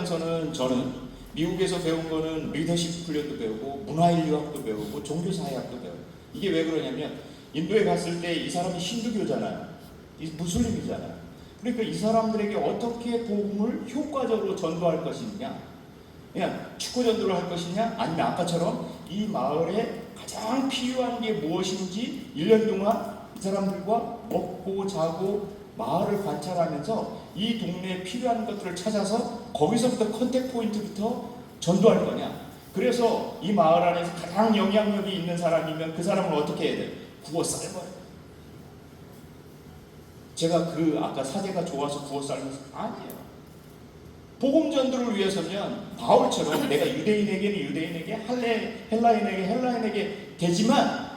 현장에서는 저는 미국에서 배운 거는 리더십 훈련도 배우고 문화인류학도 배우고 종교사회학도 배워요. 이게 왜 그러냐면 인도에 갔을 때 이 사람이 힌두교잖아요. 무슬림이잖아요. 그러니까 이 사람들에게 어떻게 복음을 효과적으로 전도할 것이냐, 그냥 축구 전도를 할 것이냐, 아니면 아까처럼 이 마을에 가장 필요한 게 무엇인지 1년 동안 이 사람들과 먹고 자고 마을을 관찰하면서 이 동네에 필요한 것들을 찾아서 거기서부터 컨택 포인트부터 전도할 거냐. 그래서 이 마을 안에서 가장 영향력이 있는 사람이면 그 사람을 어떻게 해야 돼? 구워 삶아요. 제가 아까 사제가 좋아서 구워 삶아서 아니에요. 복음 전도를 위해서면 바울처럼 내가 유대인에게는 유대인에게, 헬라인에게 헬라인에게 되지만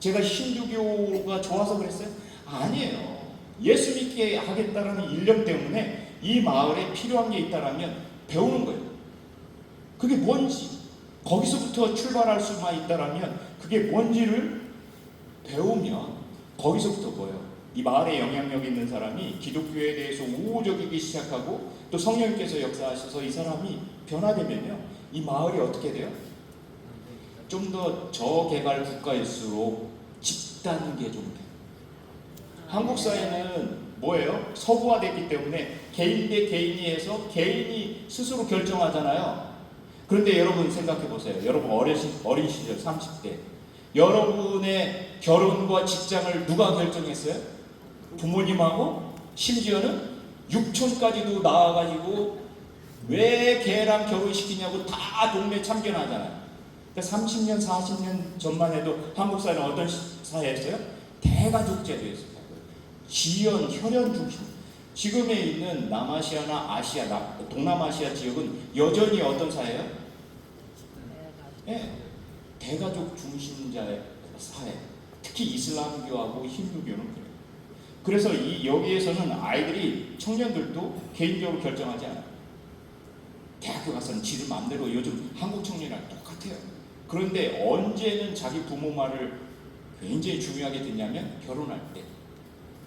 제가 힌두교가 좋아서 그랬어요? 아니에요. 예수 믿게 하겠다라는 일념 때문에 이 마을에 필요한 게 있다라면 배우는 거예요. 그게 뭔지, 거기서부터 출발할 수만 있다라면 그게 뭔지를 배우면 거기서부터 뭐예요? 이 마을에 영향력 있는 사람이 기독교에 대해서 우호적이기 시작하고 또 성령께서 역사하셔서 이 사람이 변화되면요, 이 마을이 어떻게 돼요? 좀 더 저개발 국가일수록 집단 개종돼요. 한국 사회는 뭐예요? 서구화됐기 때문에 개인 대 개인이 해서 개인이 스스로 결정하잖아요. 그런데 여러분 생각해 보세요. 여러분 어린 시절 30대 여러분의 결혼과 직장을 누가 결정했어요? 부모님하고 심지어는 육촌까지도 나와가지고 왜 걔랑 결혼시키냐고 다 동네 참견하잖아요. 그러니까 30년 40년 전만 해도 한국 사회는 어떤 사회였어요? 대가족제도였어요. 지연, 혈연 중심. 지금에 있는 남아시아나 아시아, 동남아시아 지역은 여전히 어떤 사회예요? 네, 대가족 중심자의 사회. 특히 이슬람교하고 힌두교는 그래요. 그래서 여기에서는 아이들이, 청년들도 개인적으로 결정하지 않아요. 대학교 가서는 지들 마음대로, 요즘 한국 청년이랑 똑같아요. 그런데 언제는 자기 부모 말을 굉장히 중요하게 듣냐면 결혼할 때.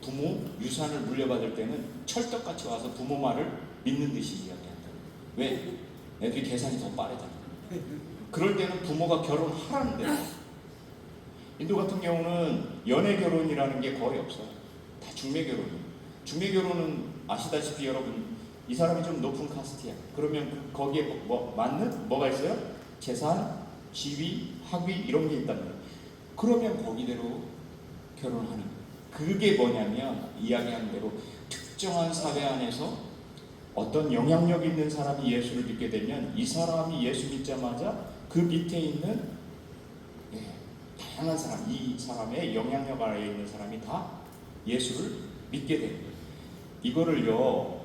부모 유산을 물려받을 때는 철떡같이 와서 부모 말을 믿는 듯이 이야기한다. 왜? 애들이 계산이 더 빠르잖아. 그럴 때는 부모가 결혼하라는데, 인도 같은 경우는 연애 결혼이라는 게 거의 없어요. 다 중매 결혼이에요. 중매 결혼은 아시다시피 여러분, 이 사람이 좀 높은 카스트야. 그러면 거기에 맞는 뭐가 있어요? 재산, 지위, 학위 이런 게 있단 말이에요. 그러면 거기대로 결혼하는 거예요. 그게 뭐냐면 이야기하는 대로 특정한 사회 안에서 어떤 영향력 있는 사람이 예수를 믿게 되면 이 사람이 예수 믿자마자 그 밑에 있는 다양한 사람, 이 사람의 영향력 아래에 있는 사람이 다 예수를 믿게 됩니다. 이거를요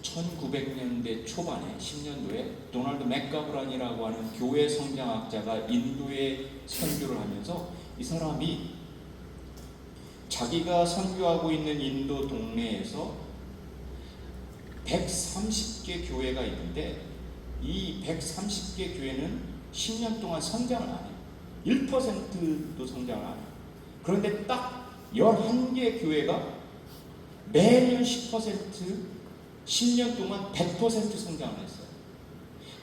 1900년대 초반에 10년도에 도널드 맥가브란이라고 하는 교회 성장학자가 인도에 선교를 하면서 이 사람이 자기가 선교하고 있는 인도 동네에서 130개 교회가 있는데 이 130개 교회는 10년 동안 성장을 안 해요. 1%도 성장을 안 해요. 그런데 딱 11개 교회가 매년 10%, 10년 동안 100% 성장을 했어요.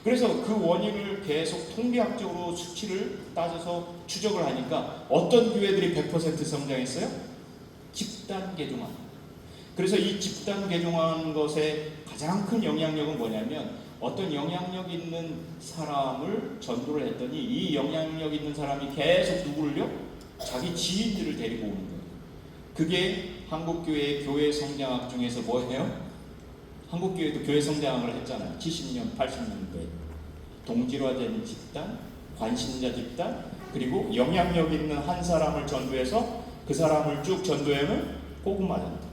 그래서 그 원인을 계속 통계학적으로 수치를 따져서 추적을 하니까 어떤 교회들이 100% 성장했어요? 집단 개종한. 그래서 이 집단 개종한 것의 가장 큰 영향력은 뭐냐면 어떤 영향력 있는 사람을 전도를 했더니 이 영향력 있는 사람이 계속 누구를요? 자기 지인들을 데리고 오는 거예요. 그게 한국교회의 교회 성장학 중에서 뭐예요? 한국교회도 교회 성장학을 했잖아요. 70년, 80년대 동질화된 집단, 관심자 집단, 그리고 영향력 있는 한 사람을 전도해서 그 사람을 쭉 전도하면 복음 맞았다.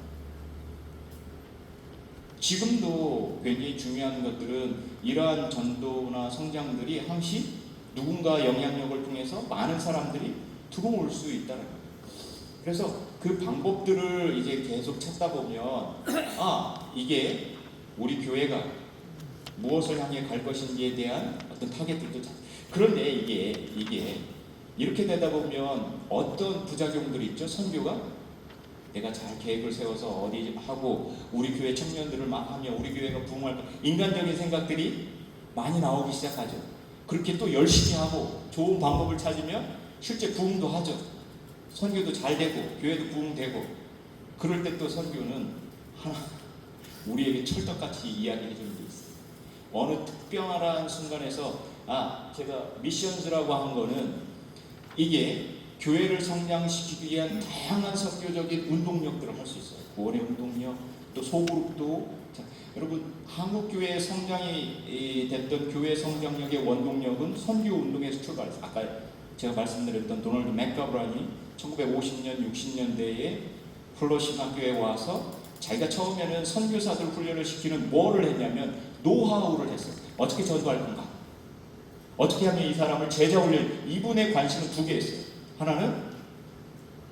지금도 굉장히 중요한 것들은 이러한 전도나 성장들이 항시 누군가 영향력을 통해서 많은 사람들이 들어올 수 있다는 거예요. 그래서 그 방법들을 이제 계속 찾다 보면 이게 우리 교회가 무엇을 향해 갈 것인지에 대한 어떤 타겟들도 그런데 이게 이렇게 되다 보면 어떤 부작용들이 있죠? 선교가 내가 잘 계획을 세워서 어디 하고 우리 교회 청년들을 막 하며 우리 교회가 부흥할 거, 인간적인 생각들이 많이 나오기 시작하죠. 그렇게 또 열심히 하고 좋은 방법을 찾으면 실제 부흥도 하죠. 선교도 잘 되고 교회도 부흥되고. 그럴 때 또 선교는 하나 우리에게 철떡같이 이야기해 주는 게 있어요. 어느 특별한 순간에서 제가 미션즈라고 한 거는 이게 교회를 성장시키기 위한 다양한 선교적인 운동력들을 할 수 있어요. 구원의 운동력, 또 소그룹도. 자, 여러분 한국 교회의 성장이 됐던 교회 성장력의 원동력은 선교 운동에서 출발했어요. 아까 제가 말씀드렸던 도널드 맥가브란이 1950년, 60년대에 플러신 학교에 와서 자기가 처음에는 선교사들 훈련을 시키는 뭐를 했냐면 노하우를 했어요. 어떻게 전도할 건가? 어떻게 하면 이 사람을 제자 훈련, 이분의 관심은 두 개였어요. 하나는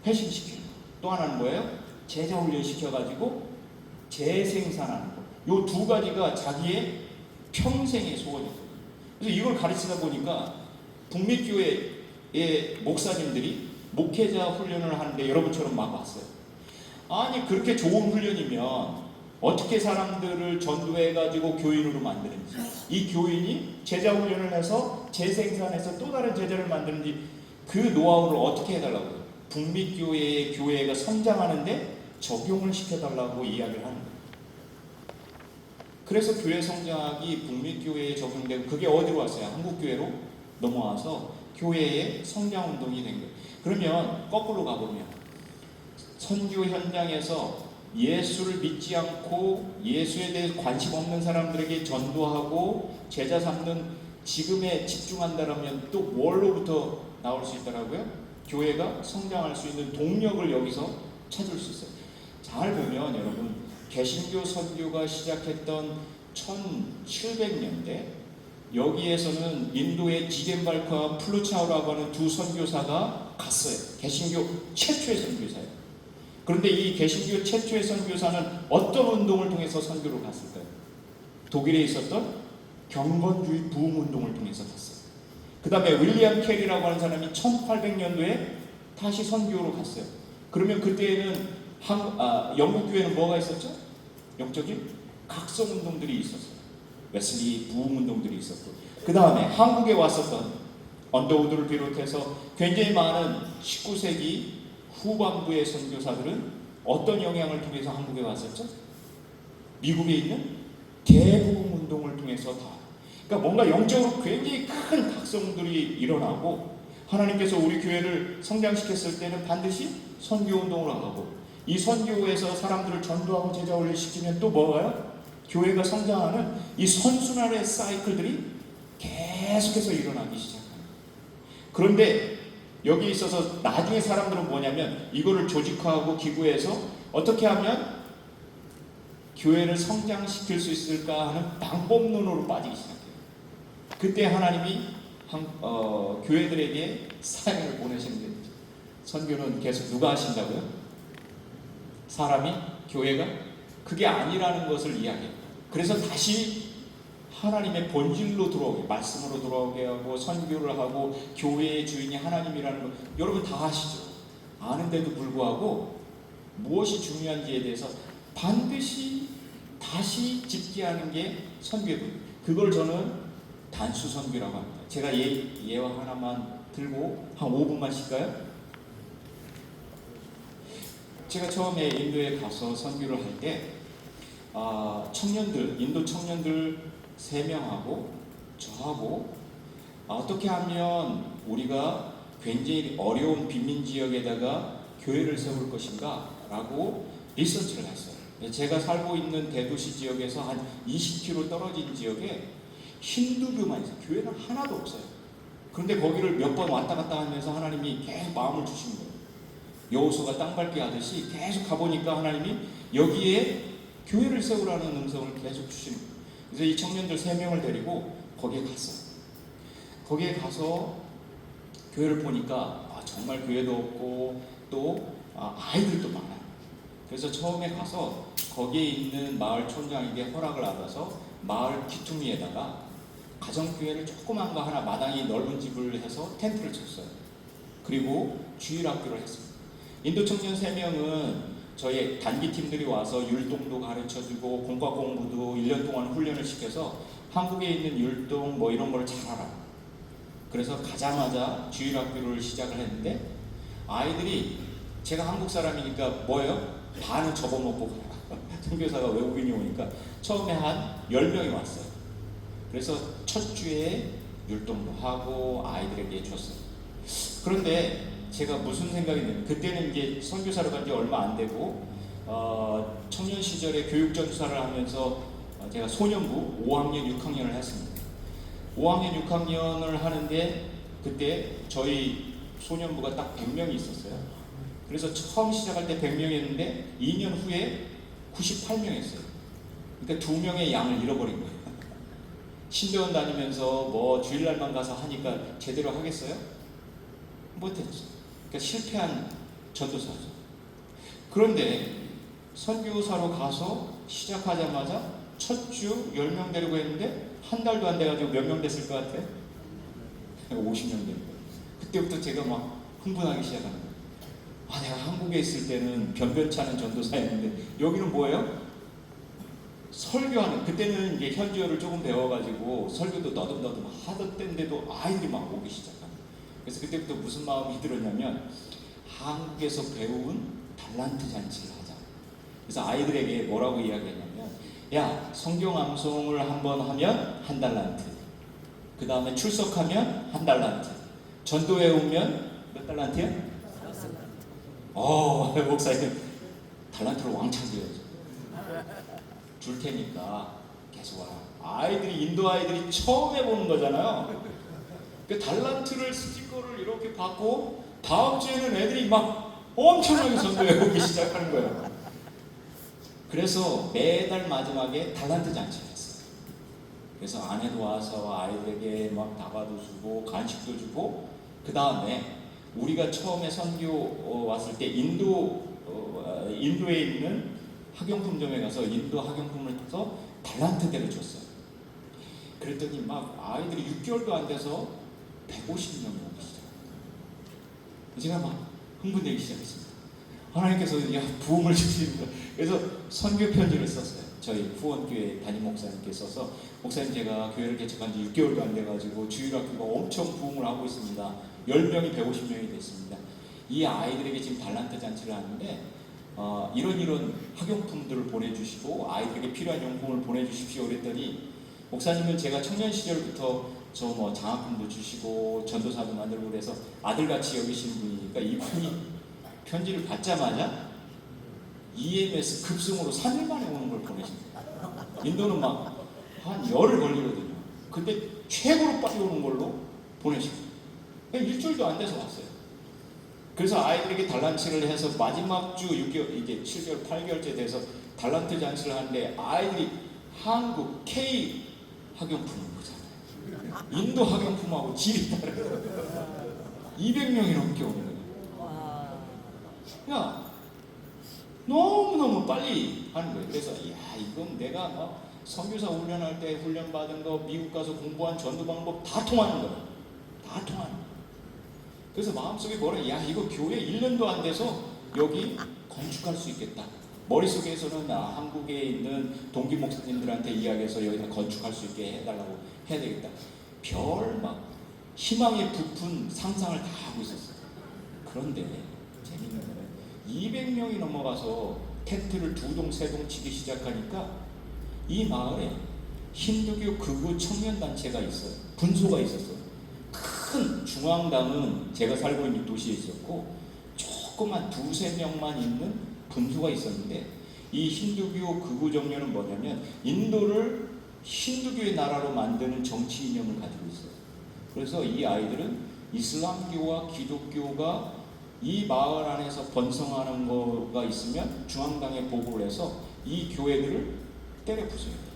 회심시키는 거, 또 하나는 뭐예요? 제자 훈련 시켜가지고 재생산하는 거. 요 두 가지가 자기의 평생의 소원이었거든요. 그래서 이걸 가르치다 보니까 북미교회의 목사님들이 목회자 훈련을 하는데 여러분처럼 막 왔어요. 아니 그렇게 좋은 훈련이면 어떻게 사람들을 전도해가지고 교인으로 만드는지, 이 교인이 제자 훈련을 해서 재생산해서 또 다른 제자를 만드는지 그 노하우를 어떻게 해달라고요? 북미교회의 교회가 성장하는데 적용을 시켜달라고 이야기를 하는 거예요. 그래서 교회 성장이 북미교회에 적용되고 그게 어디로 왔어요? 한국교회로 넘어와서 교회의 성장운동이 된 거예요. 그러면 거꾸로 가보면 선교 현장에서 예수를 믿지 않고 예수에 대해 관심 없는 사람들에게 전도하고 제자 삼는 지금에 집중한다면 또 뭘로부터 나올 수 있더라고요? 교회가 성장할 수 있는 동력을 여기서 찾을 수 있어요. 잘 보면 여러분 개신교 선교가 시작했던 1700년대 여기에서는 인도의 지겐발크와 플루차우라고 하는 두 선교사가 갔어요. 개신교 최초의 선교사예요. 그런데 이 개신교 최초의 선교사는 어떤 운동을 통해서 선교를 갔을까요? 독일에 있었던 경건주의 부흥운동을 통해서 갔어요. 그 다음에 윌리엄 캐리라고 하는 사람이 1800년도에 다시 선교로 갔어요. 그러면 그때에는 영국 교회는 뭐가 있었죠? 영적인 각성운동들이 있었어요. 웨슬리 부흥운동들이 있었고, 그 다음에 한국에 왔었던 언더우드를 비롯해서 굉장히 많은 19세기 후반부의 선교사들은 어떤 영향을 통해서 한국에 왔었죠? 미국에 있는 대부흥운동을 통해서 다. 그러니까 뭔가 영적으로 굉장히 큰 각성들이 일어나고 하나님께서 우리 교회를 성장시켰을 때는 반드시 선교운동을 하고 이 선교에서 사람들을 전도하고 제자 훈련시키면 또 뭐가요? 교회가 성장하는 이 선순환의 사이클들이 계속해서 일어나기 시작합니다. 그런데 여기 있어서 나중에 사람들은 뭐냐면 이거를 조직화하고 기구해서 어떻게 하면 교회를 성장시킬 수 있을까 하는 방법론으로 빠지기 시작해요. 그때 하나님이 교회들에게 사역을 보내시는 거죠. 선교는 계속 누가 하신다고요? 사람이? 교회가? 그게 아니라는 것을 이야기해요. 그래서 다시 하나님의 본질로 돌아오게, 말씀으로 돌아오게 하고 선교를 하고 교회의 주인이 하나님이라는 거 여러분 다 아시죠? 아는데도 불구하고 무엇이 중요한지에 대해서 반드시 다시 짚게 게 선교입니다. 그걸 저는 단수 선교라고 합니다. 제가 예화 하나만 들고 한 5분만 쉴까요? 제가 처음에 인도에 가서 선교를 할 때 청년들, 인도 청년들 3명하고 저하고 어떻게 하면 우리가 굉장히 어려운 빈민지역에다가 교회를 세울 것인가 라고 리서치를 했어요. 제가 살고 있는 대도시 지역에서 한 20km 떨어진 지역에 힌두교만 있어요. 교회는 하나도 없어요. 그런데 거기를 몇 번 왔다 갔다 하면서 하나님이 계속 마음을 주신 거예요. 여호수아가 땅 밟기 하듯이 계속 가보니까 하나님이 여기에 교회를 세우라는 음성을 계속 주시는 거예요. 그래서 이 청년들 3명을 데리고 거기에 갔어요. 거기에 가서 교회를 보니까 정말 교회도 없고 또 아이들도 많아요. 그래서 처음에 가서 거기에 있는 마을 촌장에게 허락을 받아서 마을 귀퉁이에다가 가정교회를 조그만 거 하나 마당이 넓은 집을 해서 텐트를 쳤어요. 그리고 주일학교를 했습니다. 인도 청년 3명은 저희 단기팀들이 와서 율동도 가르쳐주고 공과 공부도 1년 동안 훈련을 시켜서 한국에 있는 율동 뭐 이런 걸 잘 알아. 그래서 가자마자 주일학교를 시작을 했는데 아이들이 제가 한국 사람이니까 뭐예요? 반은 접어먹고 가요. 선교사가 외국인이 오니까 처음에 한 10명이 왔어요. 그래서 첫 주에 율동도 하고 아이들에게 줬어요. 그런데 제가 무슨 생각이 드냐면 그때는 이제 선교사로 간 지 얼마 안 되고 청년 시절에 교육전수사를 하면서 제가 소년부 5학년 6학년을 했습니다. 5학년 6학년을 하는데 그때 저희 소년부가 딱 100명이 있었어요. 그래서 처음 시작할 때 100명이었는데 2년 후에 98명이었어요. 그러니까 2명의 양을 잃어버린 거예요. 신대원 다니면서 뭐 주일날만 가서 하니까 제대로 하겠어요? 못했죠. 그러니까 실패한 전도사죠. 그런데 선교사로 가서 시작하자마자 첫 주 10명 데리고 했는데 한 달도 안 돼가지고 몇 명 됐을 것 같아? 50명 되는 거예요. 그때부터 제가 막 흥분하기 시작하는 거예요. 아, 내가 한국에 있을 때는 변변찮은 전도사였는데 여기는 뭐예요? 설교하는, 그때는 이제 현지어를 조금 배워가지고 설교도 너듬너듬 하던 때인데도 아이들이 막 오기 시작하는 거예요. 그래서 그때부터 무슨 마음이 들었냐면 한국에서 배운 달란트 잔치를 하자. 그래서 아이들에게 뭐라고 이야기했냐면, 야, 성경 암송을 한번 하면 한 달란트, 그 다음에 출석하면 한 달란트, 전도회 오면 몇 달란트야? 목사님 달란트를 왕창 줘야죠. 줄 테니까 계속 와라. 아이들이, 인도 아이들이 처음 해보는 거잖아요. 그 달란트를 스티커를 이렇게 받고 다음 주에는 애들이 막 엄청나게 전도해 오기 시작하는 거예요. 그래서 매달 마지막에 달란트 잔치를 했어요. 그래서 아내도 와서 아이들에게 막 다과도 주고 간식도 주고, 그 다음에 우리가 처음에 선교 왔을 때 인도에 있는 학용품점에 가서 인도 학용품을 사서 달란트대로 줬어요. 그랬더니 막 아이들이 6개월도 안 돼서 150명이 오기 시작해요. 제가 막 흥분되기 시작했습니다. 하나님께서 부흥을 주시는 거예요. 그래서 선교 편지를 썼어요. 저희 후원교회 담임 목사님께 써서, 목사님 제가 교회를 개척한 지 6개월도 안 돼가지고 주일학교가 엄청 부흥을 하고 있습니다. 10명이 150명이 됐습니다. 이 아이들에게 지금 달란트 잔치를 하는데 이런 학용품들을 보내주시고 아이들에게 필요한 용품을 보내주십시오 그랬더니, 목사님은 제가 청년 시절부터 저 뭐 장학금도 주시고 전도사도 만들고 그래서 아들같이 여기시는 분이니까 이분이 편지를 받자마자 EMS 급승으로 3일 만에 오는 걸 보내십니다. 인도는 막 한 열흘 걸리거든요. 근데 최고로 빨리 오는 걸로 보내십니다. 일주일도 안 돼서 왔어요. 그래서 아이들에게 달란트를 해서 마지막 주 6개월, 이제 7개월, 8개월째 돼서 달란트 잔치를 하는데 아이들이 한국 K 학용품을 보잖아요. 인도 학용품하고 질이 다르거든요. 200명이 넘게 오는 거예요. 야, 너무너무 빨리 하는 거예요. 그래서 이건 내가 막 선교사 훈련할 때 훈련받은 거, 미국 가서 공부한 전도 방법 다 통하는 거예요. 다 통하는 거예요. 그래서 마음속에 이거 교회 1년도 안 돼서 여기 건축할 수 있겠다. 머릿속에서는 한국에 있는 동기 목사님들한테 이야기해서 여기다 건축할 수 있게 해달라고 해야 되겠다. 막 희망에 부푼 상상을 다 하고 있었어요. 그런데 재밌는 거는 200명이 넘어가서 텐트를 2동 3동 치기 시작하니까 이 마을에 힌두교 극우 청년단체가 있어요. 분소가 있었어요. 큰 중앙당은 제가 살고 있는 도시에 있었고 조그만 2~3명만 있는 분수가 있었는데, 이 힌두교 극우 정년은 뭐냐면 인도를 힌두교의 나라로 만드는 정치 이념을 가지고 있어요. 그래서 이 아이들은 이슬람교와 기독교가 이 마을 안에서 번성하는 거가 있으면 중앙당에 보고를 해서 이 교회들을 때려 부숴야 돼요.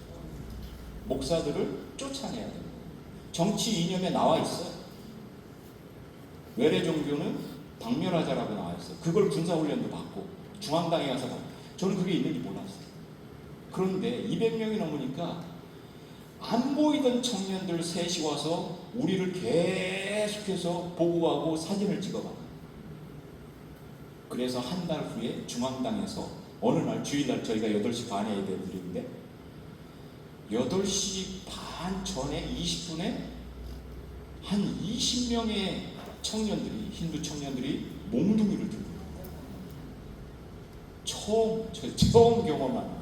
목사들을 쫓아내야 돼요. 정치 이념에 나와 있어요. 외래 종교는 박멸하자라고 나와 있어요. 그걸 군사훈련도 받고 중앙당에 가서 받고, 저는 그게 있는지 몰랐어요. 그런데 200명이 넘으니까 안 보이던 청년들 셋이 와서 우리를 계속해서 보고하고 사진을 찍어가요. 그래서 한 달 후에 중앙당에서 어느 날 주일날 저희가 8시 반에 예배를 드리는데 8시 반 전에 20분에 한 20명의 청년들이, 힌두 청년들이 몽둥이를 들고 처음 경험한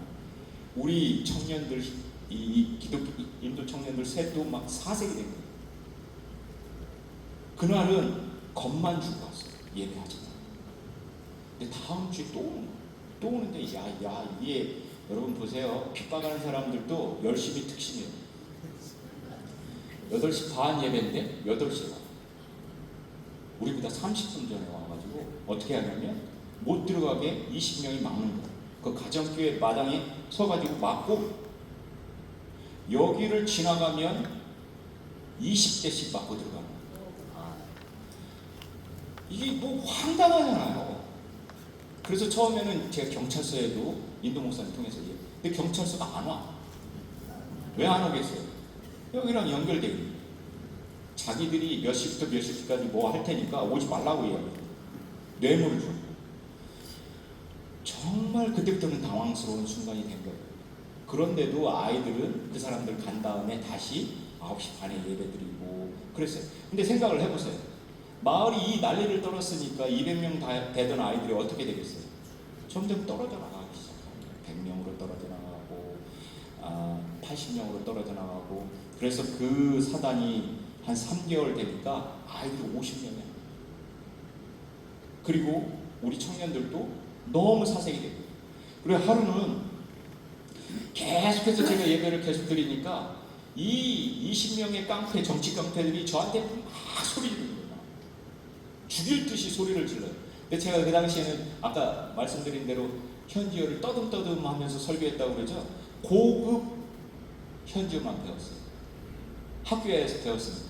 우리 청년들, 인도 청년들 셋도 막 사색이 된 거예요. 그날은 겁만 주고 갔어요. 예배하지 마. 근데 다음 주에 또 오는데 이게 여러분 보세요. 핍박하는 사람들도 열심히 특심해요. 8시 반 예배인데 8시에 와. 우리보다 30분 전에 와가지고 어떻게 하냐면 못 들어가게 20명이 막는 거예요. 그 가정교회 마당에 서가지고 막고 여기를 지나가면 20대씩 막고 들어가는 거예요. 이게 뭐 황당하잖아요. 그래서 처음에는 제가 경찰서에도 인도 목사님 통해서 근데 경찰서가 안 와. 왜 안 오겠어요? 여기랑 연결되어 있는 자기들이 몇 시부터 몇 시까지 뭐 할 테니까 오지 말라고 이야기해요. 뇌물을 줘. 정말 그때부터는 당황스러운 순간이 된 거예요. 그런데도 아이들은 그 사람들 간 다음에 다시 9시 반에 예배드리고 그랬어요. 근데 생각을 해보세요. 마을이 이 난리를 떨었으니까 200명 되던 아이들이 어떻게 되겠어요? 점점 떨어져 나가기 시작합니다. 100명으로 떨어져 나가고 80명으로 떨어져 나가고 그래서 그 사단이 한 3개월 되니까 아이들이 50명이에요. 그리고 우리 청년들도 너무 사색이 되고 그리고 하루는 계속해서 제가 예배를 계속 드리니까 이 20명의 깡패, 정치 깡패들이 저한테 막 소리 지르는 거예요. 죽일 듯이 소리를 질러요. 근데 제가 그 당시에는 아까 말씀드린 대로 현지어를 떠듬떠듬 하면서 설교했다고 그러죠. 고급 현지어만 배웠어요. 학교에서 배웠으니까.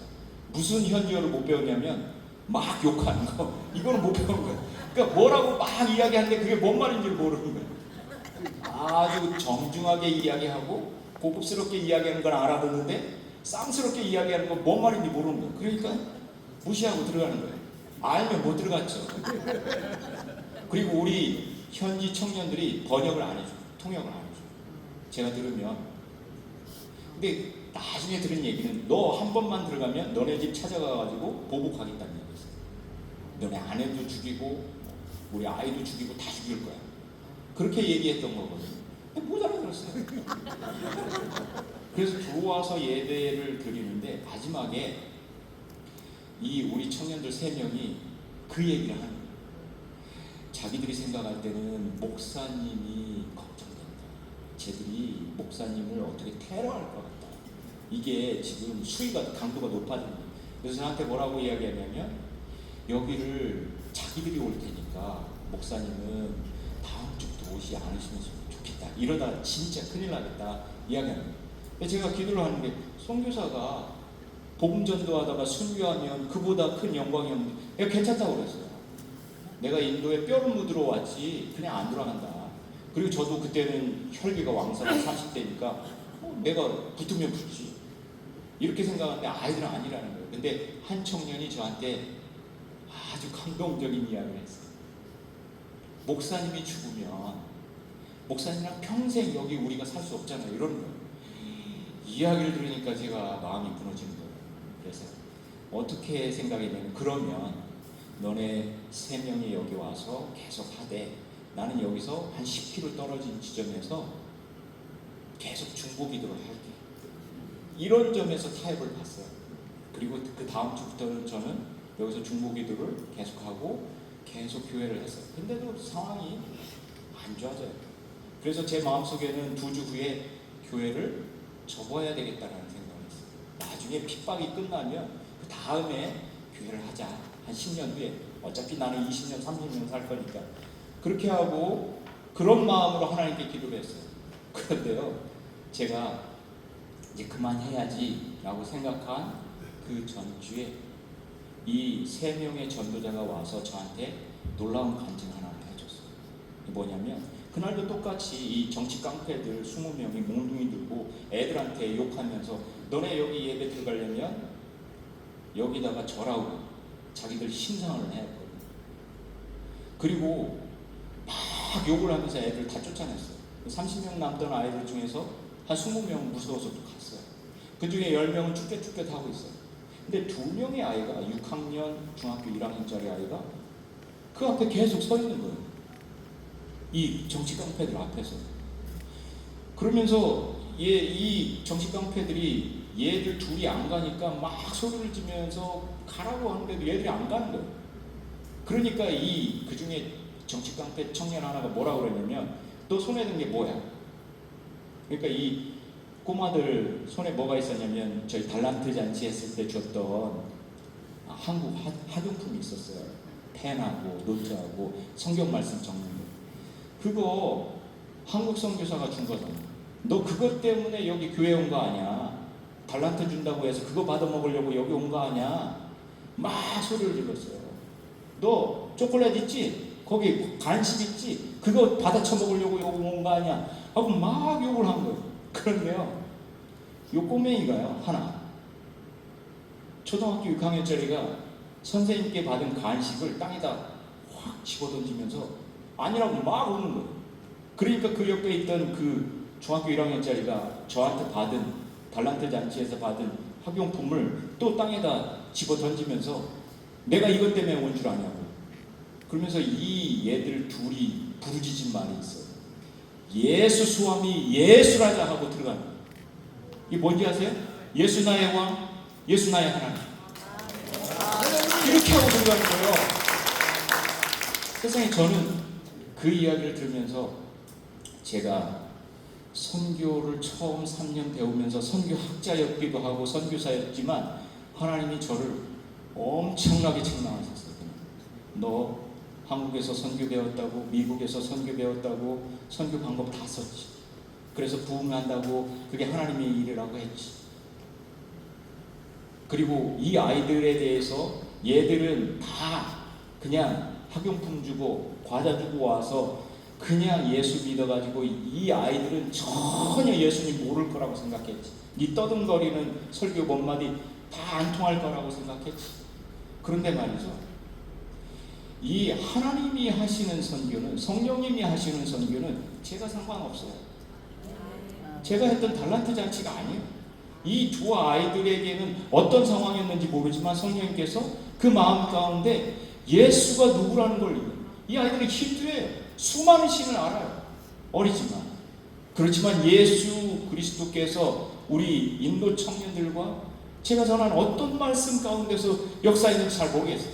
무슨 현지어를 못 배웠냐면 막 욕하는 거. 이거는 못 배운 거예요. 그러니까 뭐라고 막 이야기하는데 그게 뭔 말인지 모르는 거예요. 아주 정중하게 이야기하고 고급스럽게 이야기하는 건 알아듣는데 쌍스럽게 이야기하는 건 뭔 말인지 모르는 거예요. 그러니까 무시하고 들어가는 거예요. 알면 못 들어갔죠. 그리고 우리 현지 청년들이 번역을 안 해줘요. 통역을 안 해줘요. 제가 들으면. 근데 나중에 들은 얘기는 너 한 번만 들어가면 너네 집 찾아가가지고 보복하겠다는 얘기였어요. 너네 아내도 죽이고 우리 아이도 죽이고 다 죽일 거야. 그렇게 얘기했던 거거든요. 근데 못 알아들었어요. 그래서 들어와서 예배를 드리는데 마지막에 이 우리 청년들 3명이 그 얘기를 하는 거예요. 자기들이 생각할 때는 목사님이 걱정된다. 쟤들이 목사님을 어떻게 테러할 것 같다. 이게 지금 수위가 강도가 높아지는 거예요. 그래서 저한테 뭐라고 이야기하냐면 여기를 자기들이 올 테니까 목사님은 다음 주부터 오지 않으시면 좋겠다. 이러다 진짜 큰일 나겠다 이야기하는 거예요. 근데 제가 기도를 하는데 선교사가 복음 전도하다가 순교하면 그보다 큰 영광이 없는 내가 괜찮다고 그랬어요. 내가 인도에 뼈를 묻으러 왔지 그냥 안 돌아간다. 그리고 저도 그때는 혈기가 왕성한 30대니까 내가 붙으면 붙지 이렇게 생각하는데 아이들은 아니라는 거예요. 근데 한 청년이 저한테 아주 감동적인 이야기를 했어요. 목사님이 죽으면 목사님이랑 평생 여기 우리가 살 수 없잖아요. 이러는 거예요. 이야기를 들으니까 제가 마음이 무너지는 거예요. 그래서 어떻게 생각했냐면 그러면 너네 3명이 여기 와서 계속 하되 나는 여기서 한 10km 떨어진 지점에서 계속 중보 기도를 할게. 이런 점에서 타협을 봤어요. 그리고 그 다음 주부터는 저는 여기서 중보 기도를 계속하고 계속 교회를 했어요. 근데도 상황이 안 좋아져요. 그래서 제 마음속에는 2주 후에 교회를 접어야 되겠다라는 생각을 했어요. 나중에 핍박이 끝나면 그 다음에 교회를 하자. 한 10년 후에. 어차피 나는 20년, 30년 살 거니까. 그렇게 하고 그런 마음으로 하나님께 기도를 했어요. 그런데요, 제가 이제 그만해야지 라고 생각한 그 전주에 이 3명의 전도자가 와서 저한테 놀라운 간증 하나를 해줬어요. 뭐냐면 그날도 똑같이 이 정치 깡패들 20명이 몽둥이 들고 애들한테 욕하면서 너네 여기 예배 들어가려면 여기다가 절하고 자기들 신상을 해야 했거든요. 그리고 막 욕을 하면서 애들 다 쫓아냈어요. 30명 남던 아이들 중에서 한 20명 무서워서 또 갔어요. 그 중에 10명은 쭈뼛쭈뼛 하고 있어요. 근데 2명의 아이가 6학년 중학교 1학년짜리 아이가 그 앞에 계속 서 있는 거예요. 이 정치 깡패들 앞에서. 그러면서 이 정치 깡패들이 얘들 둘이 안 가니까 막 소리를 지면서 가라고 하는데도 얘들이 안 가는 거예요. 그러니까 그 중에 정치 깡패 청년 하나가 뭐라고 그랬냐면, 너 손에 든 게 뭐야? 그러니까 이 꼬마들 손에 뭐가 있었냐면, 저희 달란트 잔치 했을 때 줬던 한국 학용품이 있었어요. 펜하고 노트하고 성경 말씀 적는 거. 그거 한국 선교사가 준 거잖아. 너 그것 때문에 여기 교회 온 거 아니야? 달란트 준다고 해서 그거 받아 먹으려고 여기 온 거 아니야? 막 소리를 질렀어요. 너 초콜릿 있지? 거기 간식 있지? 그거 받아 처먹으려고 여기 온 거 아니야? 하고 막 욕을 한 거예요. 그런데요, 요 꼬맹이가요, 하나 초등학교 6학년짜리가 선생님께 받은 간식을 땅에다 확 집어던지면서 아니라고 막 우는 거예요. 그러니까 그 옆에 있던 그 중학교 1학년짜리가 저한테 받은 달란트 잔치에서 받은 학용품을 또 땅에다 집어던지면서 내가 이것 때문에 온 줄 아냐고. 그러면서 이 얘들 둘이 부르짖은 말이 있어요. 예수 수함이 예수라자 하고 들어가는 거예요. 이게 뭔지 아세요? 예수 나의 왕, 예수 나의 하나님. 이렇게 하고 들어가는 거예요. 세상에, 저는 그 이야기를 들으면서 제가 선교를 처음 3년 배우면서 선교학자였기도 하고 선교사였지만 하나님이 저를 엄청나게 책망하셨어요. 너 한국에서 선교 배웠다고, 미국에서 선교 배웠다고, 선교 방법 다 썼지. 그래서 부흥한다고 그게 하나님의 일이라고 했지. 그리고 이 아이들에 대해서 얘들은 다 그냥 학용품 주고 과자 주고 와서 그냥 예수 믿어가지고 이 아이들은 전혀 예수님 모를 거라고 생각했지. 네 떠듬거리는 설교 몇 마디 다 안 통할 거라고 생각했지. 그런데 말이죠, 이 하나님이 하시는 선교는, 성령님이 하시는 선교는 제가 상관없어요. 제가 했던 달란트 잔치가 아니에요. 이 두 아이들에게는 어떤 상황이었는지 모르지만 성령님께서 그 마음 가운데 예수가 누구라는 걸, 이 아이들이 힌두예요. 수많은 신을 알아요. 어리지만. 그렇지만 예수 그리스도께서 우리 인도 청년들과 제가 전한 어떤 말씀 가운데서 역사했는지 잘 모르겠어요.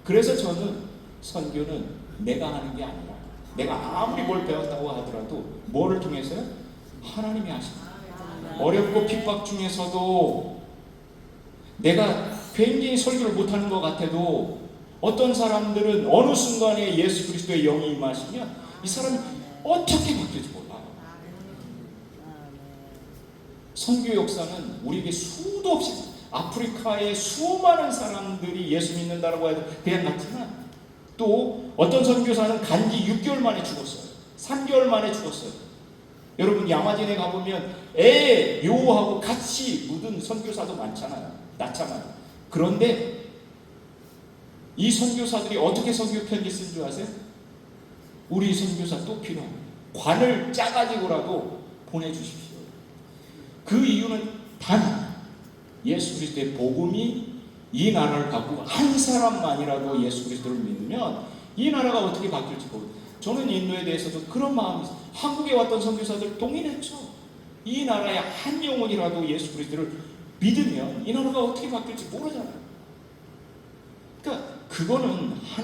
그래서 저는 선교는 내가 하는 게 아니라, 내가 아무리 뭘 배웠다고 하더라도 뭐를 통해서요? 하나님이 하십니다. 어렵고 핍박 중에서도 내가 굉장히 설교를 못하는 것 같아도 어떤 사람들은 어느 순간에 예수 그리스도의 영이 임하시면 이 사람이 어떻게 바뀔지 몰라요. 선교 역사는 우리에게 수도 없이, 아프리카의 수많은 사람들이 예수 믿는다고 해도 그냥 같지만, 또 어떤 선교사는 간지 6개월 만에 죽었어요. 3개월 만에 죽었어요. 여러분, 야마진에 가보면 애 묘하고 같이 묻은 선교사도 많잖아요. 낳잖아요. 그런데 이 선교사들이 어떻게 선교 편지 쓴 줄 아세요? 우리 선교사 또 필요합니다. 관을 짜가지고라도 보내주십시오. 그 이유는 단 예수 그리스도의 복음이 이 나라를 바꾸고 한 사람만이라도 예수 그리스도를 믿으면 이 나라가 어떻게 바뀔지 모르겠어요. 저는 인도에 대해서도 그런 마음이 있어요. 한국에 왔던 선교사들 동의했죠. 이 나라의 한 영혼이라도 예수 그리스도를 믿으면 이 나라가 어떻게 바뀔지 모르잖아요. 그러니까 그거는